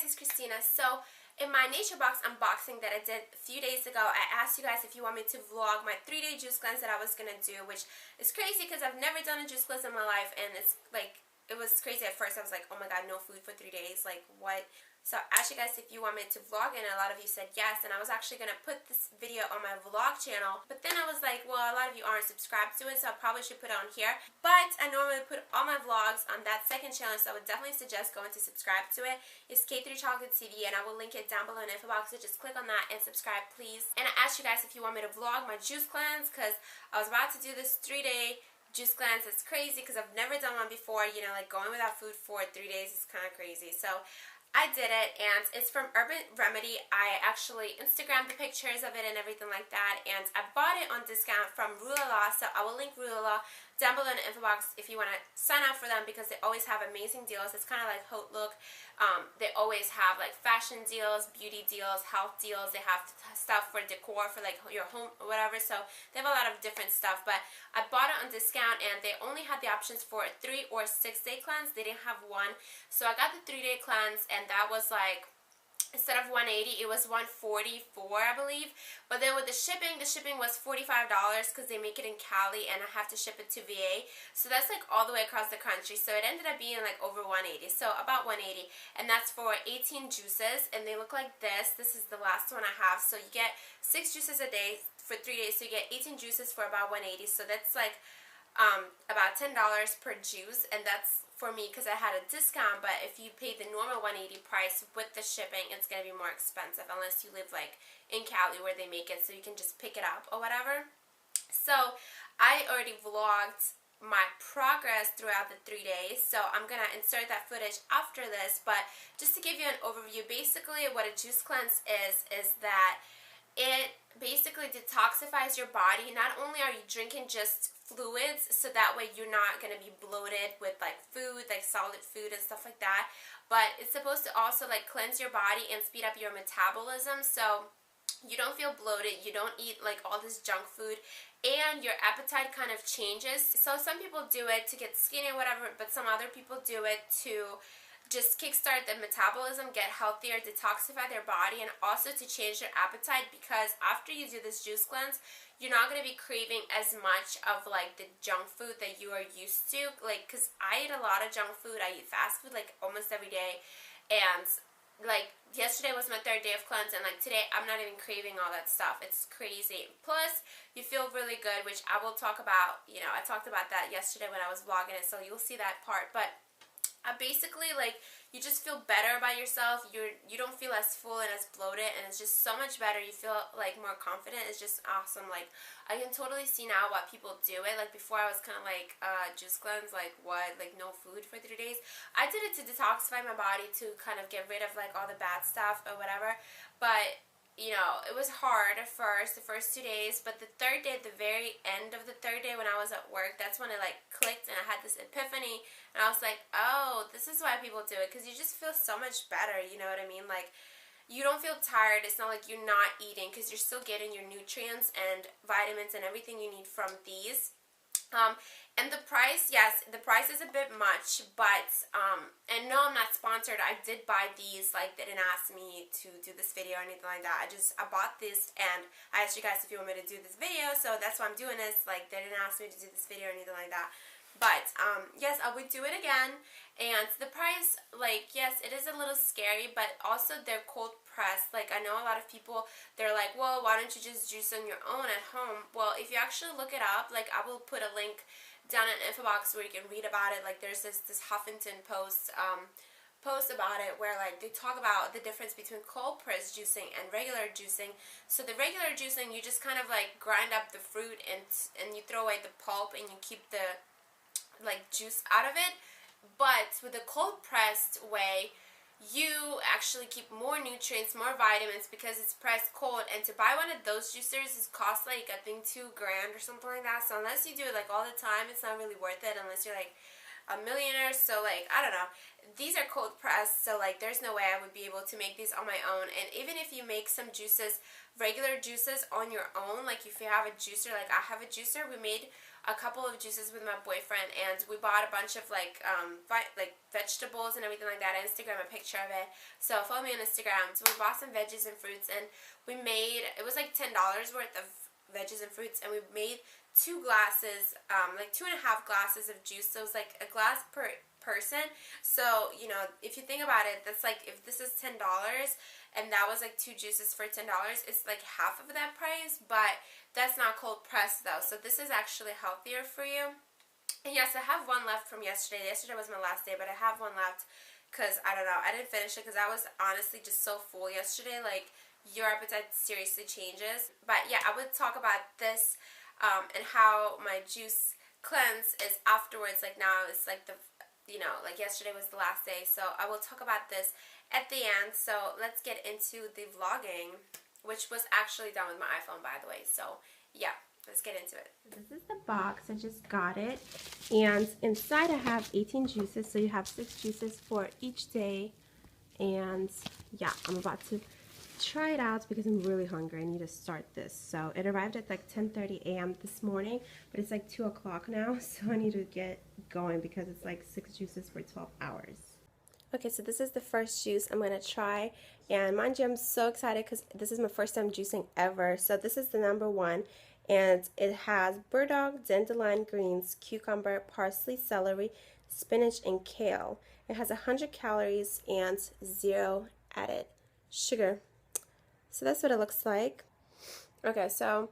guys, it's Kristina. So in my Nature Box unboxing that I did a few days ago, I asked you guys if you want me to vlog my 3-day juice cleanse that I was going to do, which is crazy because I've never done a juice cleanse in my life, and it's like, it was crazy at first. I was like, oh my god, no food for 3 days, like what? So I asked you guys if you want me to vlog, and a lot of you said yes, and I was actually going to put this video on my vlog channel, but then I was like, well, a lot of you aren't subscribed to it, so I probably should put it on here. But I normally put all my vlogs on that second channel, so I would definitely suggest going to subscribe to it. It's K3 Chocolate TV, and I will link it down below in the info box, so just click on that and subscribe, please. And I asked you guys if you want me to vlog my juice cleanse, because I was about to do this 3-day juice cleanse. It's crazy because I've never done one before, you know, like going without food for 3 days is kind of crazy. So I did it, and it's from Urban Remedy. I actually Instagrammed the pictures of it and everything like that, and I bought it on discount from Rulala, so I will link Rulala down below in the info box if you want to sign up for them, because they always have amazing deals. It's kind of like Haute Look. They always have like fashion deals, beauty deals, health deals. They have stuff for decor for like your home or whatever, so they have a lot of different stuff. But I bought it on discount, and they only had the options for a 3 or 6 day cleanse. They didn't have one, so I got the 3-day cleanse, and that was like, instead of $180, it was $144, I believe. But then with the shipping was $45 because they make it in Cali, and I have to ship it to VA. So that's like all the way across the country. So it ended up being like over $180, so about $180. And that's for 18 juices, and they look like this. This is the last one I have. So you get 6 juices a day for 3 days, so you get 18 juices for about $180. So that's like about $10 per juice, and that's for me because I had a discount. But if you pay the normal $180 price with the shipping, it's going to be more expensive unless you live like in Cali where they make it, so you can just pick it up or whatever. So I already vlogged my progress throughout the 3 days, so I'm going to insert that footage after this. But just to give you an overview, basically what a juice cleanse is that it basically detoxifies your body. Not only are you drinking just fluids, so that way you're not going to be bloated with like food, like solid food and stuff like that, but it's supposed to also like cleanse your body and speed up your metabolism, so you don't feel bloated, you don't eat like all this junk food, and your appetite kind of changes. So some people do it to get skinny or whatever, but some other people do it to just kickstart the metabolism, get healthier, detoxify their body, and also to change their appetite, because after you do this juice cleanse, you're not going to be craving as much of like the junk food that you are used to. Like, because I eat a lot of junk food, I eat fast food like almost every day, and like yesterday was my 3rd day of cleanse, and like today I'm not even craving all that stuff. It's crazy. Plus you feel really good, which I will talk about. You know, I talked about that yesterday when I was vlogging it, so you'll see that part. But basically, like, you just feel better about yourself. You don't feel as full and as bloated, and it's just so much better. You feel like more confident. It's just awesome. Like, I can totally see now why people do it. Like, before I was kind of like, juice cleanse, like what, like no food for 3 days. I did it to detoxify my body, to kind of get rid of like all the bad stuff or whatever. But you know, it was hard at first, the first 2 days, but the 3rd day, at the very end of the 3rd day when I was at work, that's when it like clicked, and I had this epiphany, and I was like, oh, this is why people do it, because you just feel so much better, you know what I mean? Like, you don't feel tired. It's not like you're not eating, because you're still getting your nutrients and vitamins and everything you need from these. And the price, yes, the price is a bit much, but, and no, I'm not sponsored. I did buy these, like, they didn't ask me to do this video or anything like that. I bought this, and I asked you guys if you want me to do this video, so that's why I'm doing this. Like, they didn't ask me to do this video or anything like that. But, yes, I would do it again, and the price, like, yes, it is a little scary, but also they're cold pressed. Like, I know a lot of people, they're like, well, why don't you just juice on your own at home? Well, if you actually look it up, like, I will put a link down in the info box where you can read about it. Like, there's this Huffington Post post about it where like they talk about the difference between cold press juicing and regular juicing. So the regular juicing, you just kind of like grind up the fruit and you throw away the pulp and you keep the like juice out of it. But with the cold pressed way, you actually keep more nutrients, more vitamins, because it's pressed cold. And to buy one of those juicers is cost like, I think, $2 grand or something like that. So unless you do it like all the time, it's not really worth it unless you're like a millionaire. So like, I don't know, these are cold pressed, so like there's no way I would be able to make these on my own. And even if you make some juices, regular juices on your own, like if you have a juicer, like I have a juicer, we made a couple of juices with my boyfriend, and we bought a bunch of like vegetables and everything like that. I Instagram a picture of it, so follow me on Instagram. So we bought some veggies and fruits, and we made, it was like $10 worth of veggies and fruits, and we made 2 glasses, like 2.5 glasses of juice. So it was like a glass per person. So, you know, if you think about it, that's like, if this is $10 and that was like 2 juices for $10, it's like half of that price, but that's not cold pressed though. So this is actually healthier for you. And yes, I have one left from yesterday. Yesterday was my last day, but I have one left because, I don't know, I didn't finish it because I was honestly just so full yesterday. Like, your appetite seriously changes. But yeah, I would talk about this and how my juice cleanse is afterwards. Like now it's like the, you know, like yesterday was the last day. So I will talk about this at the end. So let's get into the vlogging, which was actually done with my iPhone, by the way. So yeah, let's get into it. This is the box. I just got it. And inside I have 18 juices. So you have 6 juices for each day. And yeah, I'm about to try it out because I'm really hungry. I need to start this. So it arrived at like 10:30 a.m. this morning, but it's like 2 o'clock now. So I need to get going because it's like 6 juices for 12 hours. Okay, so this is the first juice I'm going to try. And mind you, I'm so excited because this is my first time juicing ever. So this is the number 1. And it has burdock, dandelion greens, cucumber, parsley, celery, spinach, and kale. It has 100 calories and 0 added sugar. So that's what it looks like. Okay, so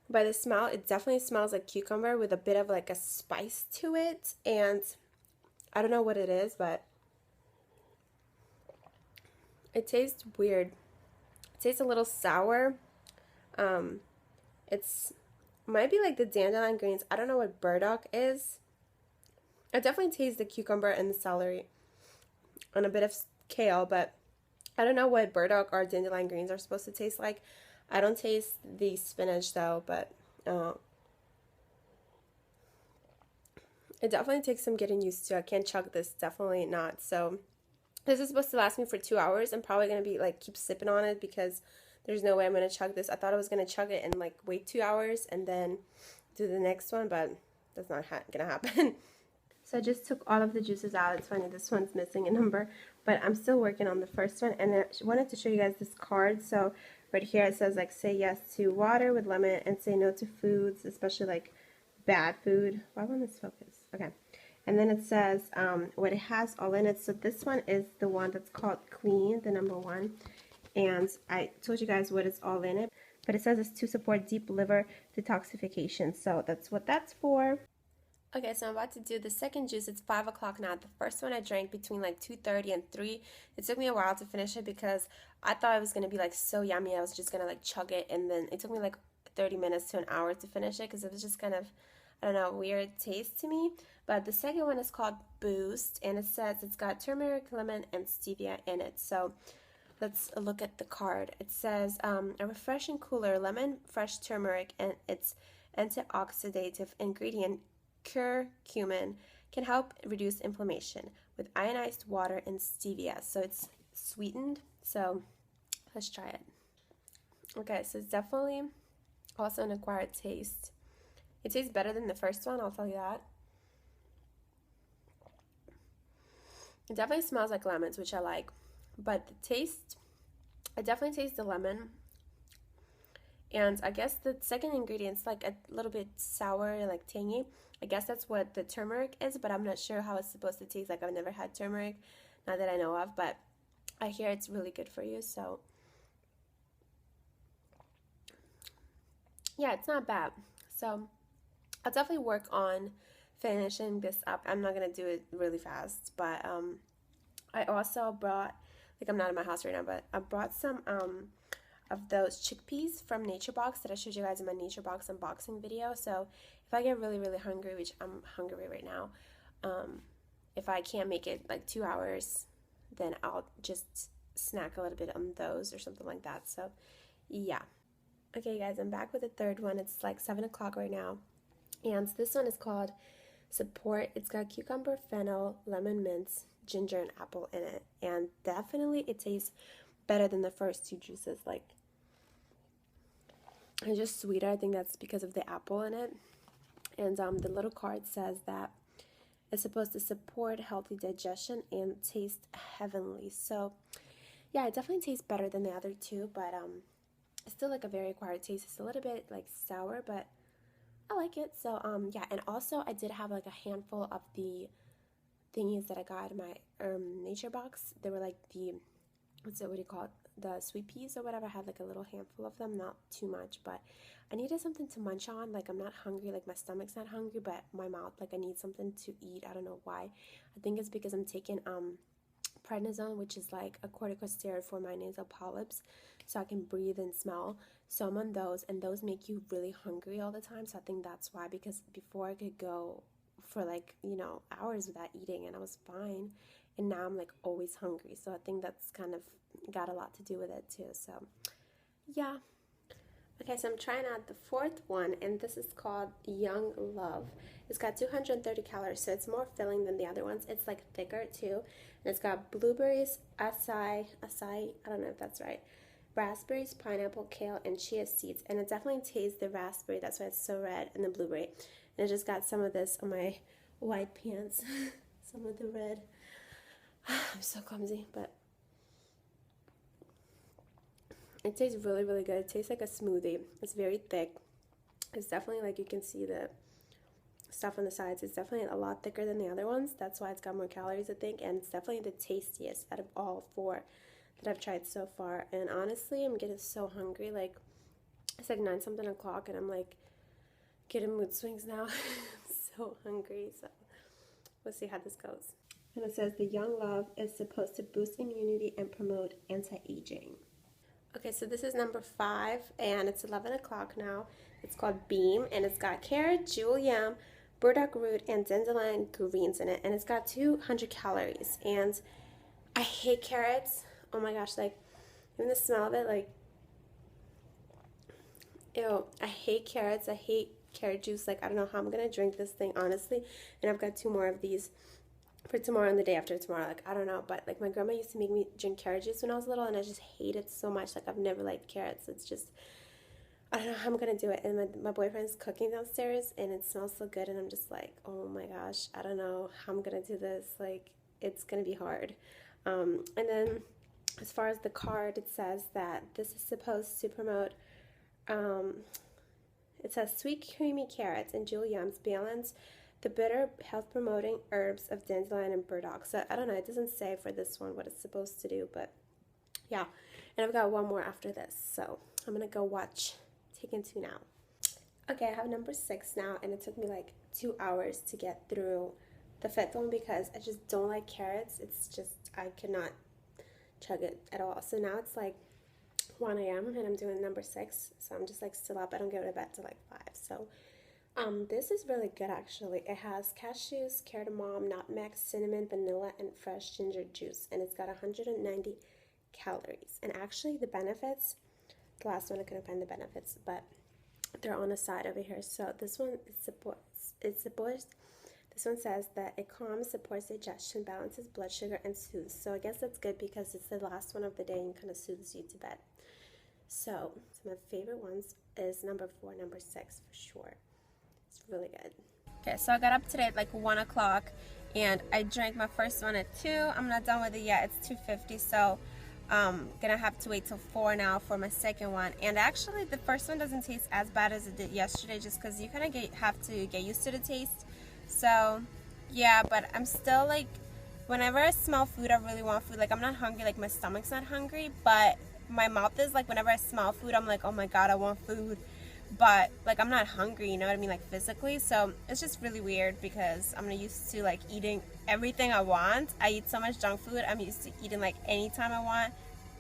by the smell, it definitely smells like cucumber with a bit of like a spice to it. And I don't know what it is, but it tastes weird. It tastes a little sour. It's might be like the dandelion greens. I don't know what burdock is. I definitely taste the cucumber and the celery and a bit of kale, but I don't know what burdock or dandelion greens are supposed to taste like. I don't taste the spinach though, but it definitely takes some getting used to. I can't chug this, definitely not. So this is supposed to last me for 2 hours. I'm probably going to be like keep sipping on it because there's no way I'm going to chug this. I thought I was going to chug it and like wait 2 hours and then do the next one, but that's not going to happen. So I just took all of the juices out. It's funny, this one's missing a number, but I'm still working on the first one. And I wanted to show you guys this card. So right here it says like say yes to water with lemon and say no to foods, especially like bad food. Why won't this focus? Okay. And then it says what it has all in it. So this one is the one that's called clean, the number 1. And I told you guys what is all in it. But it says it's to support deep liver detoxification. So that's what that's for. Okay, so I'm about to do the second juice. It's 5 o'clock now. The first one I drank between like 2:30 and 3. It took me a while to finish it because I thought it was going to be like so yummy. I was just going to like chug it. And then it took me like 30 minutes to an hour to finish it because it was just kind of, I don't know, weird taste to me. But the second one is called Boost. And it says it's got turmeric, lemon, and stevia in it. So let's look at the card. It says a refreshing cooler lemon, fresh turmeric, and its antioxidative ingredient curcumin can help reduce inflammation with ionized water and stevia. So it's sweetened. So let's try it. Okay, so it's definitely also an acquired taste. It tastes better than the first one, I'll tell you that. It definitely smells like lemons, which I like. But the taste, I definitely taste the lemon. And I guess the second ingredient's like a little bit sour, like tangy. I guess that's what the turmeric is, but I'm not sure how it's supposed to taste. Like I've never had turmeric, not that I know of, but I hear it's really good for you. So yeah, it's not bad. So I'll definitely work on finishing this up. I'm not going to do it really fast, but I also brought, like I'm not in my house right now, but I brought some of those chickpeas from NatureBox that I showed you guys in my NatureBox unboxing video. So if I get really, really hungry, which I'm hungry right now, if I can't make it like 2 hours, then I'll just snack a little bit on those or something like that. So yeah. Okay guys, I'm back with the third one. It's like 7 o'clock right now. And this one is called Support. It's got cucumber, fennel, lemon mints, ginger, and apple in it. And definitely it tastes better than the first 2 juices. Like, it's just sweeter. I think that's because of the apple in it. And the little card says that it's supposed to support healthy digestion and taste heavenly. So yeah, it definitely tastes better than the other two, but it's still like a very acquired taste. It's a little bit like sour, but I like it. So yeah, and also I did have like a handful of the thingies that I got in my nature box. They were like the, what do you call it, the sweet peas or whatever. I had like a little handful of them, not too much, but I needed something to munch on. Like, I'm not hungry, like my stomach's not hungry, but my mouth, like, I need something to eat. I don't know why. I think it's because I'm taking prednisone, which is like a corticosteroid for my nasal polyps, so I can breathe and smell. So I'm on those, and those make you really hungry all the time. So I think that's why, because before I could go for like, you know, hours without eating and I was fine, and now I'm like always hungry. So I think that's kind of got a lot to do with it too. So yeah. Okay, so I'm trying out the fourth one, and this is called Young Love. It's got 230 calories, so it's more filling than the other ones. It's like thicker too, and it's got blueberries, acai, I don't know if that's right, raspberries, pineapple, kale, and chia seeds. And it definitely tastes the raspberry, that's why it's so red, and the blueberry. And I just got some of this on my white pants, some of the red. I'm so clumsy, but it tastes really, really good. It tastes like a smoothie. It's very thick. It's definitely, like, you can see the stuff on the sides. It's definitely a lot thicker than the other ones. That's why it's got more calories, I think. And it's definitely the tastiest out of all four that I've tried so far. And honestly, I'm getting so hungry. Like, it's like 9-something o'clock, and I'm like getting mood swings now. I'm so hungry. So we'll see how this goes. And it says the Young Love is supposed to boost immunity and promote anti-aging. Okay, so this is number 5, and it's 11 o'clock now. It's called Beam, and it's got carrot, jewel yam, burdock root, and dandelion greens in it. And it's got 200 calories. And I hate carrots. Oh my gosh, like, even the smell of it, like, ew. I hate carrots. I hate carrot juice. Like, I don't know how I'm going to drink this thing, honestly. And I've got 2 more of these for tomorrow and the day after tomorrow. Like, I don't know, but like my grandma used to make me drink carrot juice when I was little, and I just hate it so much. Like, I've never liked carrots. It's just, I don't know how I'm gonna do it. And my boyfriend's cooking downstairs, and it smells so good, and I'm just like, oh my gosh, I don't know how I'm gonna do this. Like, it's gonna be hard. And then as far as the card, it says that this is supposed to promote, it says sweet creamy carrots and jewel yams balance the bitter health-promoting herbs of dandelion and burdock. So I don't know, it doesn't say for this one what it's supposed to do, but yeah. And I've got 1 more after this, so I'm gonna go watch Taken 2 now. Okay, I have number 6 now, and it took me like 2 hours to get through the 5th one because I just don't like carrots. It's just, I cannot chug it at all. So now it's like 1 a.m. and I'm doing number 6, so I'm just like still up. I don't go to bed till like 5. So this is really good, actually. It has cashews, cardamom, nutmeg, cinnamon, vanilla, and fresh ginger juice, and it's got 190 calories. And actually, the benefits, the last one I couldn't find the benefits, but they're on the side over here. So this one this one says that it calms, supports digestion, balances blood sugar, and soothes. So I guess that's good because it's the last one of the day and kind of soothes you to bed. So some of my favorite ones is number 4, number 6 for sure. It's really good. Okay, so I got up today at like 1 o'clock, and I drank my first one at 2. I'm not done with it yet. It's 2:50, so I'm gonna have to wait till 4 now for my second one. And actually, the first one doesn't taste as bad as it did yesterday, just because you kind of have to get used to the taste. So yeah, but I'm still like, whenever I smell food, I really want food. Like, I'm not hungry, like my stomach's not hungry, but my mouth is. Like, whenever I smell food, I'm like, oh my god, I want food. But like, I'm not hungry, you know what I mean, like physically. So it's just really weird because I'm used to like eating everything I want. I eat so much junk food. I'm used to eating like anytime I want,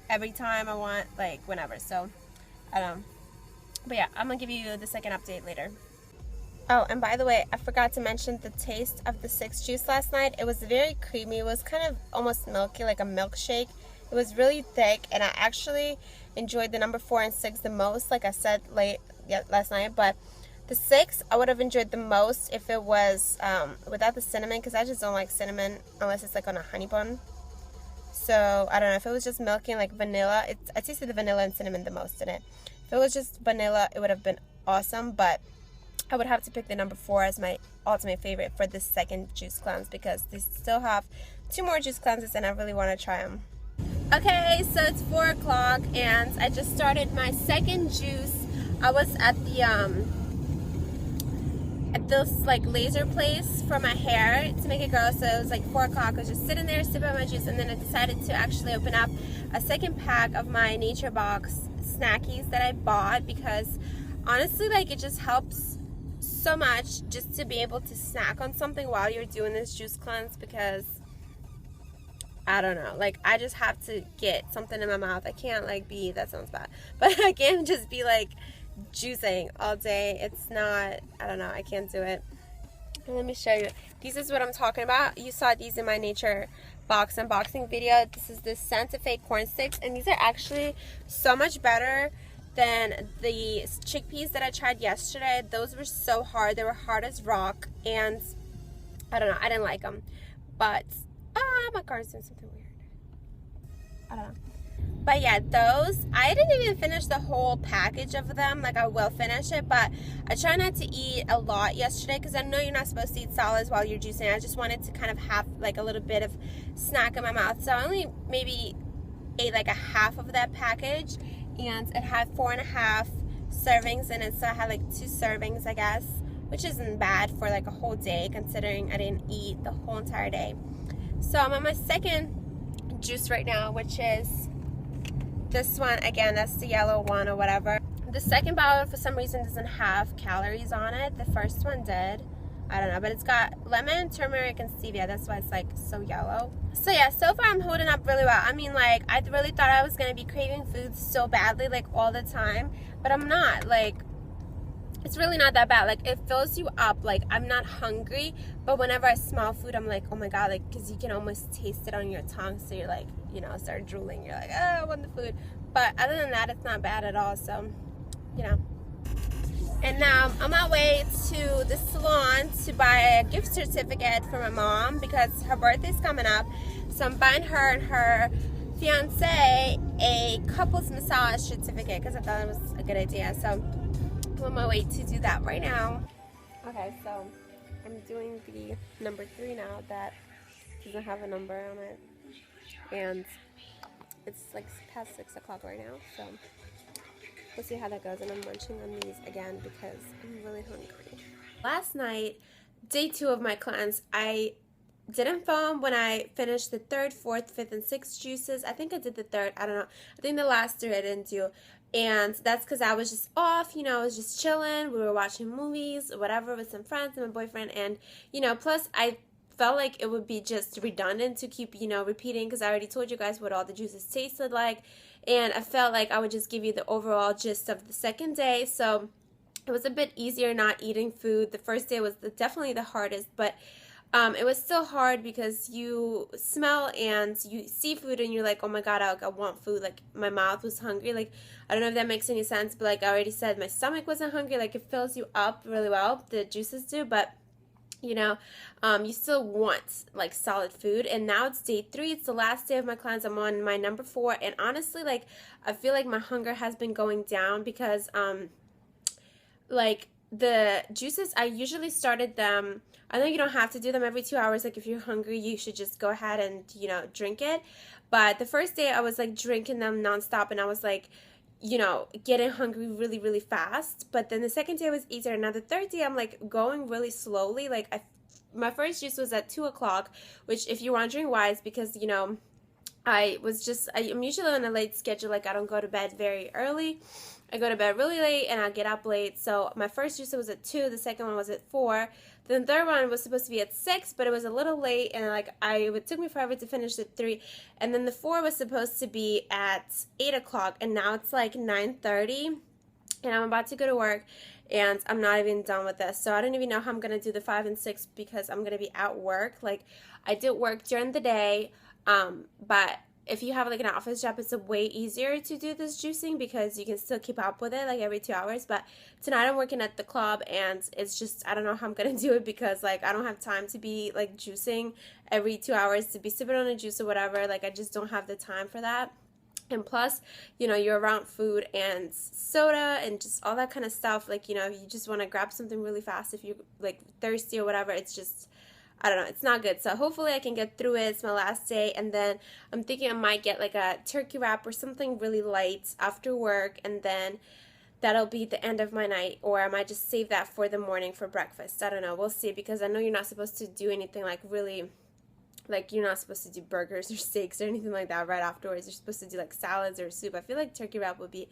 every time I want, like whenever. So I don't know. But yeah, I'm gonna give you the second update later. Oh, and by the way, I forgot to mention the taste of the 6 juice last night. It was very creamy. It was kind of almost milky, like a milkshake. It was really thick, and I actually enjoyed the number 4 and 6 the most, like I said last night. But the 6 I would have enjoyed the most if it was without the cinnamon, because I just don't like cinnamon unless it's like on a honey bun. So I don't know, if it was just milky and like vanilla, I tasted the vanilla and cinnamon the most in it. If it was just vanilla, it would have been awesome. But I would have to pick the number 4 as my ultimate favorite for this second juice cleanse, because they still have 2 more juice cleanses and I really want to try them. Okay, so it's 4 o'clock and I just started my second juice. I was at the at this like laser place for my hair to make it grow, so it was like 4 o'clock. I was just sitting there sipping my juice, and then I decided to actually open up a second pack of my Nature Box snackies that I bought, because honestly, like, it just helps so much just to be able to snack on something while you're doing this juice cleanse, because I don't know, like, I just have to get something in my mouth. I can't like be, that sounds bad, but I can't just be like juicing all day. It's not, I don't know, I can't do it. Let me show you. This is what I'm talking about. You saw these in my Nature Box unboxing video. This is the Santa Fe corn sticks, and these are actually so much better than the chickpeas that I tried yesterday. Those were so hard. They were hard as rock, and I don't know, I didn't like them. But my car is doing something weird. I don't know. But yeah, those, I didn't even finish the whole package of them. Like, I will finish it, but I try not to eat a lot yesterday, because I know you're not supposed to eat solids while you're juicing. I just wanted to kind of have like a little bit of snack in my mouth. So I only maybe ate like a half of that package, and it had 4.5 servings in it. So I had like 2 servings, I guess, which isn't bad for like a whole day, considering I didn't eat the whole entire day. So I'm on my second juice right now, which is this one. Again, that's the yellow one or whatever. The second bottle, for some reason, doesn't have calories on it. The first one did. I don't know, but it's got lemon, turmeric, and stevia. That's why it's like so yellow. So yeah, so far I'm holding up really well. I mean, like, I really thought I was gonna be craving food so badly, like, all the time, but I'm not. Like, it's really not that bad. Like, it fills you up. Like, I'm not hungry, but whenever I smell food, I'm like, oh my god, like, because you can almost taste it on your tongue, so you're like, you know, start drooling. You're like, oh, I want the food. But other than that, it's not bad at all. So, you know. And now I'm on my way to the salon to buy a gift certificate for my mom, because her birthday's coming up. So I'm buying her and her fiance a couples massage certificate, because I thought it was a good idea. So I'm on my way to do that right now. Okay, so I'm doing the number 3 now that doesn't have a number on it. And it's like past 6 o'clock right now, so we'll see how that goes. And I'm munching on these again because I'm really hungry. Last night, day 2 of my cleanse, I didn't film when I finished the 3rd, 4th, 5th, and 6th juices. I think I did the 3rd. I don't know. I think the last 3 I didn't do. And that's because I was just off, you know, I was just chilling. We were watching movies or whatever with some friends and my boyfriend. And, you know, plus I felt like it would be just redundant to keep, you know, repeating, because I already told you guys what all the juices tasted like. And I felt like I would just give you the overall gist of the second day. So it was a bit easier not eating food. The first day was definitely the hardest, but it was still hard because you smell and you see food and you're like, oh my god, I want food. Like, my mouth was hungry. Like, I don't know if that makes any sense, but like I already said, my stomach wasn't hungry. Like, it fills you up really well, the juices do, but you know, you still want like solid food. And now it's day 3. It's the last day of my cleanse. I'm on my number 4, and honestly, like, I feel like my hunger has been going down because like the juices, I usually started them, I know you don't have to do them every 2 hours. Like, if you're hungry, you should just go ahead and, you know, drink it. But the first day I was like drinking them nonstop, and I was like, you know, getting hungry really, really fast. But then the second day was easier. Now the 3rd day, I'm like going really slowly. Like, my first juice was at 2 o'clock, which, if you're wondering why, is because, you know, I'm usually on a late schedule. Like, I don't go to bed very early. I go to bed really late and I get up late. So my first juice was at 2, the second one was at 4. Then the 3rd one was supposed to be at 6, but it was a little late, and like it took me forever to finish at 3. And then the 4 was supposed to be at 8 o'clock, and now it's like 9:30, and I'm about to go to work, and I'm not even done with this. So I don't even know how I'm gonna do the 5 and 6 because I'm gonna be at work. Like, I did work during the day, but if you have like an office job, it's a way easier to do this juicing because you can still keep up with it like every 2 hours. But tonight I'm working at the club, and it's just, I don't know how I'm gonna do it because like I don't have time to be like juicing every 2 hours, to be sipping on a juice or whatever. Like, I just don't have the time for that. And plus, you know, you're around food and soda and just all that kind of stuff. Like, you know, you just want to grab something really fast if you're like thirsty or whatever. It's just, I don't know, it's not good. So hopefully I can get through it. It's my last day. And then I'm thinking I might get like a turkey wrap or something really light after work. And then that'll be the end of my night. Or I might just save that for the morning for breakfast. I don't know. We'll see, because I know you're not supposed to do anything like really, like, you're not supposed to do burgers or steaks or anything like that right afterwards. You're supposed to do like salads or soup. I feel like turkey wrap would be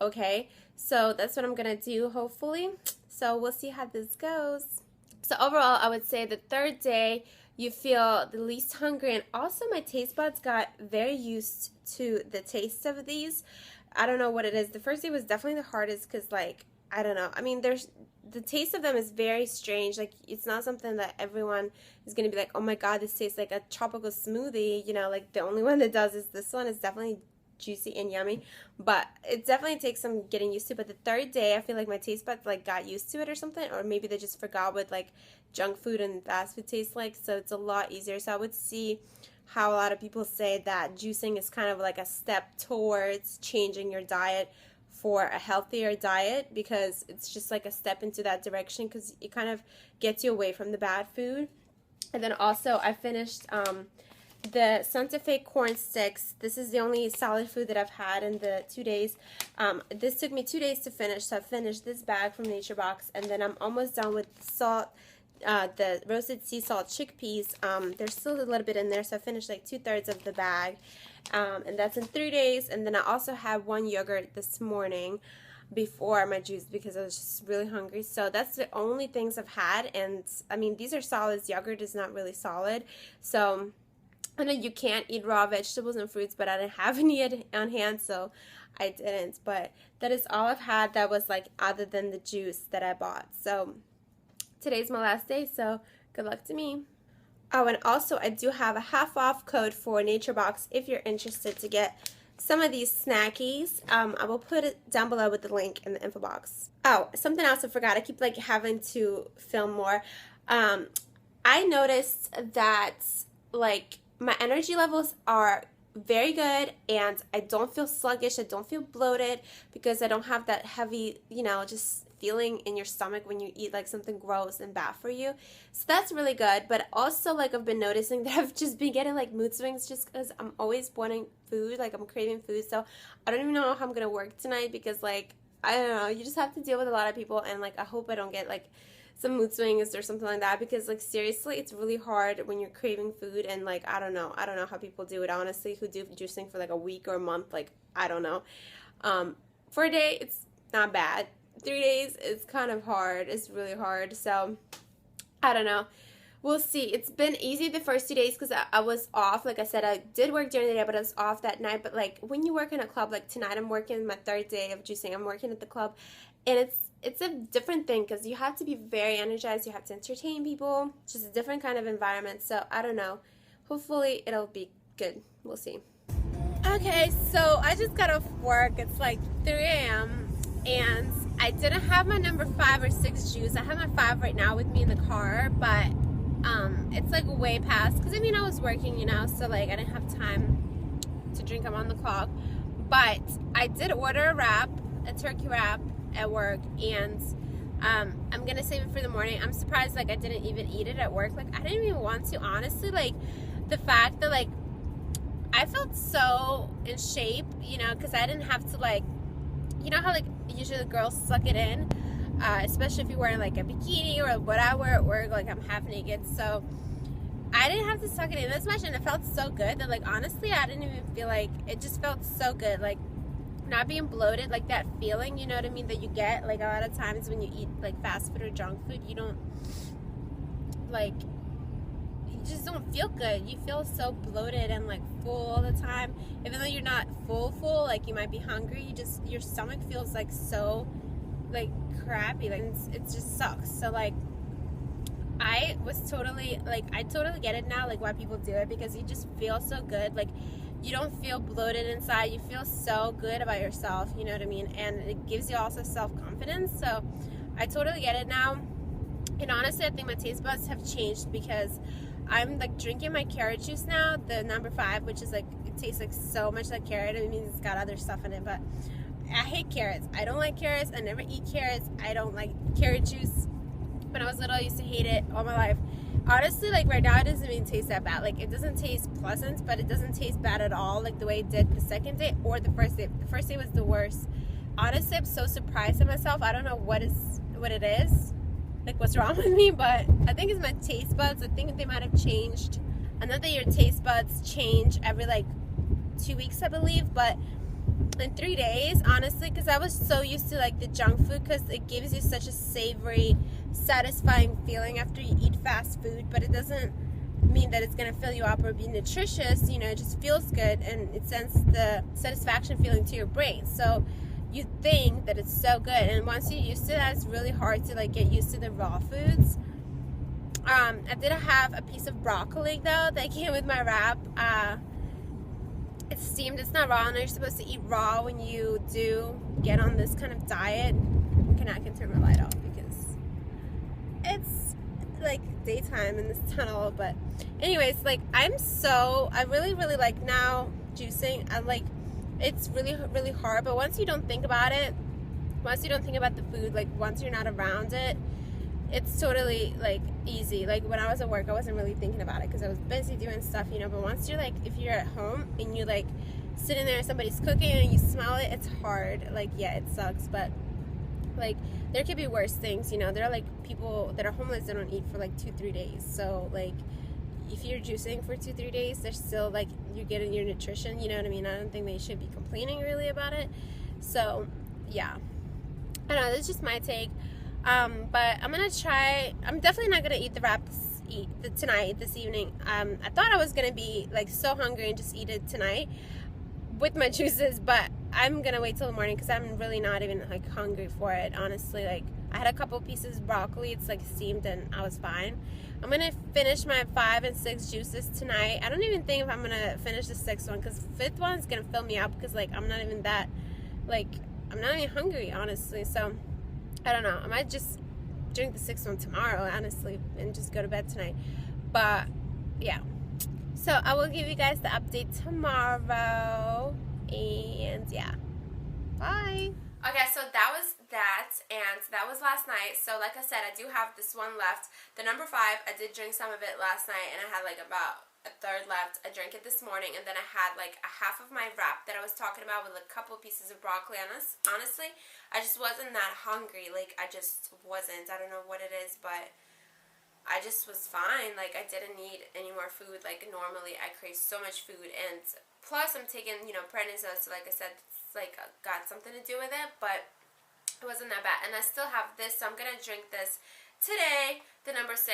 okay. So that's what I'm going to do, hopefully. So we'll see how this goes. So overall, I would say the third day, you feel the least hungry. And also my taste buds got very used to the taste of these. I don't know what it is. The first day was definitely the hardest because, like, I don't know. I mean, the taste of them is very strange. Like, it's not something that everyone is going to be like, oh my god, this tastes like a tropical smoothie. You know, like, the only one that does is this one. Is definitely juicy and yummy. But it definitely takes some getting used to. But the third day, I feel like my taste buds, like, got used to it or something. Or maybe they just forgot what, like, junk food and fast food tastes like. So it's a lot easier. So I would see how a lot of people say that juicing is kind of like a step towards changing your diet for a healthier diet, because it's just like a step into that direction, because it kind of gets you away from the bad food. And then also I finished the Santa Fe corn sticks. This is the only solid food that I've had in the 2 days. This took me 2 days to finish, so I finished this bag from Nature Box, and then I'm almost done with salt. The roasted sea salt chickpeas. There's still a little bit in there, so I finished like 2/3 of the bag. And that's in 3 days. And then I also had one yogurt this morning before my juice, because I was just really hungry. So that's the only things I've had. And I mean, these are solids. Yogurt is not really solid. So I know you can't eat raw vegetables and fruits, but I didn't have any on hand, so I didn't. But that is all I've had that was like other than the juice that I bought. So today's my last day, so good luck to me. Oh, and also I do have a half off code for Nature Box if you're interested to get some of these snackies. I will put it down below with the link in the info box. Oh, something else I forgot. I keep like having to film more. I noticed that like my energy levels are very good, and I don't feel sluggish. I don't feel bloated because I don't have that heavy, you know, just feeling in your stomach when you eat like something gross and bad for you. So that's really good. But also, like, I've been noticing that I've just been getting like mood swings just because I'm always wanting food, like I'm craving food. So I don't even know how I'm gonna work tonight, because like, I don't know, you just have to deal with a lot of people, and like I hope I don't get like some mood swings or something like that, because like seriously, it's really hard when you're craving food. And like I don't know how people do it, honestly, who do juicing for like a week or a month. Like, I don't know. For a day, it's not bad. 3 days, it's kind of hard. It's really hard. So I don't know. We'll see. It's been easy the first 2 days because I was off. Like I said, I did work during the day, but I was off that night. But like when you work in a club, like tonight I'm working my 3rd day of juicing. I'm working at the club, and it's a different thing because you have to be very energized. You have to entertain people. It's just a different kind of environment. So I don't know. Hopefully it'll be good. We'll see. Okay, so I just got off work. It's like 3 a.m. and I didn't have my number 5 or 6 juice. I have my 5 right now with me in the car, but it's like way past, because I mean I was working, you know, so like I didn't have time to drink them on the clock. But I did order a turkey wrap at work, and I'm gonna save it for the morning. I'm surprised like I didn't even eat it at work. Like I didn't even want to, honestly. Like the fact that like I felt so in shape, you know, because I didn't have to like, you know how like usually the girls suck it in, especially if you're wearing like a bikini or what I wear at work, like I'm half naked. So I didn't have to suck it in as much, and it felt so good that like honestly I didn't even feel like, it just felt so good, like not being bloated, like that feeling, you know what I mean, that you get like a lot of times when you eat like fast food or junk food. You don't like, you just don't feel good. You feel so bloated and like full all the time, even though you're not full, like you might be hungry. You just, your stomach feels like so like crappy, like it just sucks. So like I was totally like, I totally get it now, like why people do it, because you just feel so good. Like you don't feel bloated inside. You feel so good about yourself, you know what I mean? And it gives you also self-confidence. So I totally get it now. And honestly, I think my taste buds have changed because I'm like drinking my carrot juice now, the number 5, which is like, it tastes like so much like carrot. I mean, it's got other stuff in it, but I hate carrots. I don't like carrots. I never eat carrots. I don't like carrot juice. When I was little, I used to hate it all my life. Honestly, like right now, it doesn't even taste that bad. Like, it doesn't taste pleasant, but it doesn't taste bad at all, like the way it did the second day or the first day. The first day was the worst. Honestly, I'm so surprised at myself. I don't know what it is, like what's wrong with me, but I think it's my taste buds. I think they might have changed. I know that your taste buds change every like 2 weeks, I believe, but in 3 days, honestly, because I was so used to like the junk food, because it gives you such a savory, satisfying feeling after you eat fast food, but it doesn't mean that it's gonna fill you up or be nutritious. You know, it just feels good and it sends the satisfaction feeling to your brain. So you think that it's so good, and once you're used to that, it's really hard to like get used to the raw foods. I did have a piece of broccoli though that came with my wrap. It's steamed, it's not raw. I know you're supposed to eat raw when you do get on this kind of diet. I can turn my light off because it's like daytime in this tunnel. But anyways, like I really like now juicing. I like, it's really hard, but once you don't think about it, once you don't think about the food, like once you're not around it, it's totally like easy. Like when I was at work, I wasn't really thinking about it because I was busy doing stuff, you know, but once you're like, if you're at home and you like sitting there and somebody's cooking and you smell it, it's hard. Like, yeah, it sucks, but like there could be worse things, you know. There are like people that are homeless that don't eat for like 2-3 days. So like if you're juicing for 2-3 days, they're still like, you're getting your nutrition, you know what I mean? I don't think they should be complaining really about it. So yeah, I don't know, that's just my take. But I'm definitely not gonna eat the wrap this evening. I thought I was gonna be like so hungry and just eat it tonight with my juices, but I'm gonna wait till the morning because I'm really not even like hungry for it, honestly. Like I had a couple pieces of broccoli, it's like steamed, and I was fine. I'm gonna finish my 5 and 6 juices tonight. I don't even think if I'm gonna finish the 6th one, because the 5th one's gonna fill me up, because like I'm not even hungry, honestly. So I don't know, I might just drink the 6th one tomorrow, honestly, and just go to bed tonight. But yeah, so I will give you guys the update tomorrow, and yeah, bye. Okay, so that was that, and that was last night. So like I said, I do have this one left, the number 5. I did drink some of it last night, and I had like about a third left. I drank it this morning, and then I had like a half of my wrap that I was talking about with a couple pieces of broccoli. Honestly, I just wasn't that hungry. Like, I just wasn't. I don't know what it is, but I just was fine. Like, I didn't need any more food. Like, normally I crave so much food, and plus I'm taking, you know, prednisone, so like I said, it's like got something to do with it, but it wasn't that bad. And I still have this, so I'm gonna drink this today, the number 6,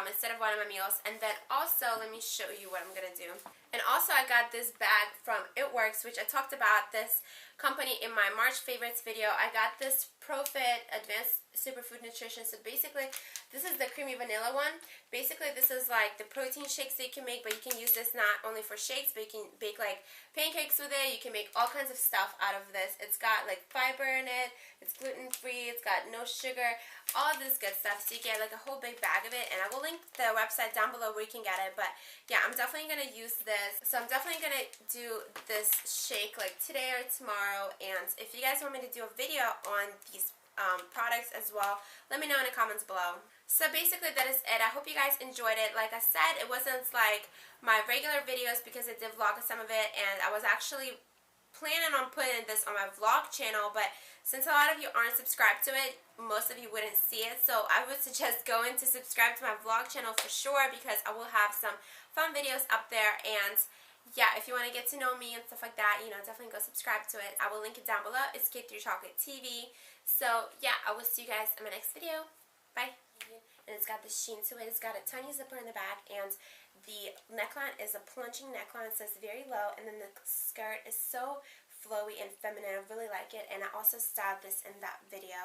instead of one of my meals. And then also, let me show you what I'm gonna do. And also, I got this bag from It Works, which I talked about this company in my March favorites video. I got this ProFit Advanced Superfood Nutrition. So basically, this is the creamy vanilla one. Basically, this is like the protein shakes that you can make, but you can use this not only for shakes, but you can bake like pancakes with it. You can make all kinds of stuff out of this. It's got like fiber in it. It's gluten-free. It's got no sugar. All of this good stuff. So you get like a whole big bag of it. And I will link the website down below where you can get it. But yeah, I'm definitely going to use this. So I'm definitely going to do this shake like today or tomorrow. And if you guys want me to do a video on these products as well, let me know in the comments below. So basically that is it. I hope you guys enjoyed it. Like I said, it wasn't like my regular videos because I did vlog some of it, and I was actually planning on putting this on my vlog channel, but since a lot of you aren't subscribed to it, most of you wouldn't see it, so I would suggest going to subscribe to my vlog channel for sure, because I will have some fun videos up there. And yeah, if you want to get to know me and stuff like that, you know, definitely go subscribe to it. I will link it down below. It's K3 Chocolate TV. So yeah, I will see you guys in my next video. Bye. And it's got this sheen to it. It's got a tiny zipper in the back, and the neckline is a plunging neckline. It says very low, and then the skirt is so flowy and feminine. I really like it, and I also styled this in that video.